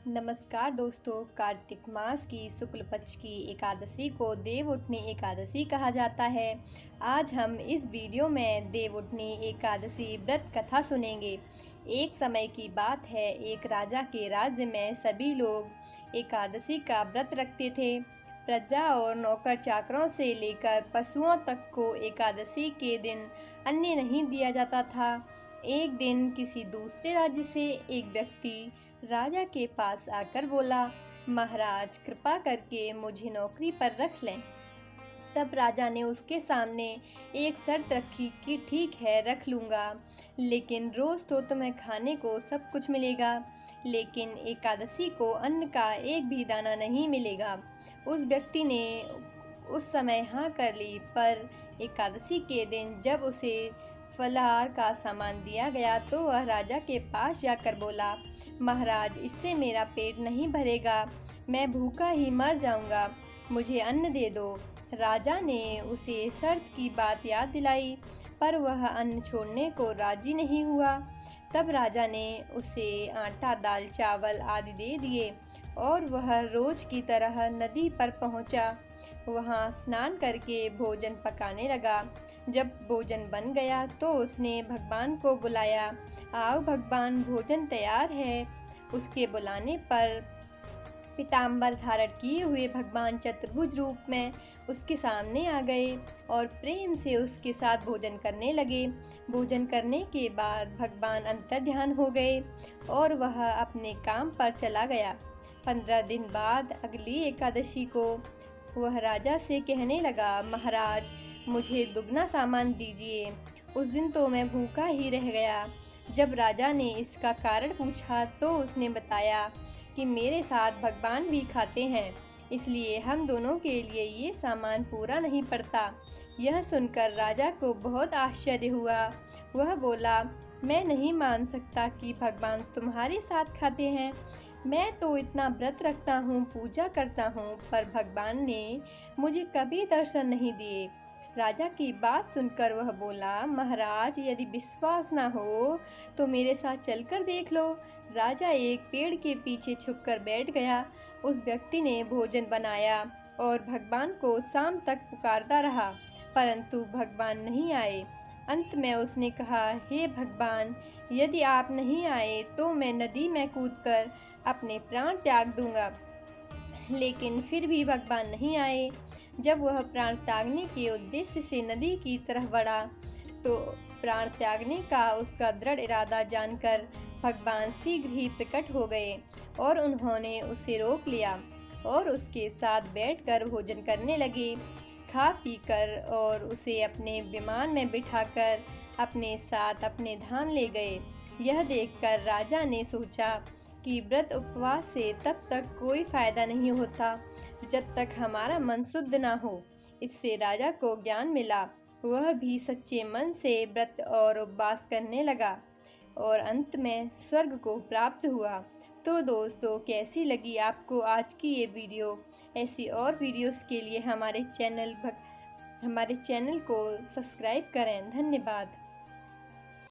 नमस्कार दोस्तों। कार्तिक मास की शुक्ल पक्ष की एकादशी को देवउठनी एकादशी कहा जाता है। आज हम इस वीडियो में देवउठनी एकादशी व्रत कथा सुनेंगे। एक समय की बात है, एक राजा के राज्य में सभी लोग एकादशी का व्रत रखते थे। प्रजा और नौकर चाकरों से लेकर पशुओं तक को एकादशी के दिन अन्न नहीं दिया जाता था। एक दिन किसी दूसरे राज्य से एक व्यक्ति राजा के पास आकर बोला, महाराज कृपा करके मुझे नौकरी पर रख लें। तब राजा ने उसके सामने एक शर्त रखी कि ठीक है, रख लूँगा, लेकिन रोज़ तो तुम्हें खाने को सब कुछ मिलेगा, लेकिन एकादशी को अन्न का एक भी दाना नहीं मिलेगा। उस व्यक्ति ने उस समय हाँ कर ली, पर एकादशी के दिन जब उसे फलाहार का सामान दिया गया तो वह राजा के पास जाकर बोला, महाराज इससे मेरा पेट नहीं भरेगा, मैं भूखा ही मर जाऊंगा, मुझे अन्न दे दो। राजा ने उसे शर्त की बात याद दिलाई, पर वह अन्न छोड़ने को राजी नहीं हुआ। तब राजा ने उसे आटा, दाल, चावल आदि दे दिए और वह रोज की तरह नदी पर पहुंचा। वहां स्नान करके भोजन पकाने लगा। जब भोजन बन गया तो उसने भगवान को बुलाया। आओ भगवान, भोजन तैयार है। उसके बुलाने पर पीताम्बर धारण किए हुए भगवान चतुर्भुज रूप में उसके सामने आ गए और प्रेम से उसके साथ भोजन करने लगे। भोजन करने के बाद भगवान अंतर्ध्यान हो गए और वह अपने काम पर चला गया। 15 दिन बाद अगली एकादशी को वह राजा से कहने लगा, महाराज मुझे दुगना सामान दीजिए। उस दिन तो मैं भूखा ही रह गया। जब राजा ने इसका कारण पूछा तो उसने बताया कि मेरे साथ भगवान भी खाते हैं, इसलिए हम दोनों के लिए ये सामान पूरा नहीं पड़ता। यह सुनकर राजा को बहुत आश्चर्य हुआ। वह बोला, मैं नहीं मान सकता कि भगवान तुम्हारे साथ खाते हैं। मैं तो इतना व्रत रखता हूँ, पूजा करता हूँ, पर भगवान ने मुझे कभी दर्शन नहीं दिए। राजा की बात सुनकर वह बोला, महाराज यदि विश्वास ना हो तो मेरे साथ चलकर देख लो। राजा एक पेड़ के पीछे छुपकर बैठ गया। उस व्यक्ति ने भोजन बनाया और भगवान को शाम तक पुकारता रहा, परंतु भगवान नहीं आए। अंत में उसने कहा, हे भगवान, यदि आप नहीं आए तो मैं नदी में कूदकर अपने प्राण त्याग दूंगा। लेकिन फिर भी भगवान नहीं आए। जब वह प्राण त्यागने के उद्देश्य से नदी की तरफ बढ़ा तो प्राण त्यागने का उसका दृढ़ इरादा जानकर भगवान शीघ्र ही प्रकट हो गए और उन्होंने उसे रोक लिया और उसके साथ बैठकर भोजन करने लगे। खा पीकर और उसे अपने विमान में बिठाकर अपने साथ अपने धाम ले गए। यह देखकर राजा ने सोचा कि व्रत उपवास से तब तक कोई फायदा नहीं होता जब तक हमारा मन शुद्ध ना हो। इससे राजा को ज्ञान मिला। वह भी सच्चे मन से व्रत और उपवास करने लगा और अंत में स्वर्ग को प्राप्त हुआ। तो दोस्तों, कैसी लगी आपको आज की ये वीडियो? ऐसी और वीडियोस के लिए हमारे चैनल को सब्सक्राइब करें। धन्यवाद।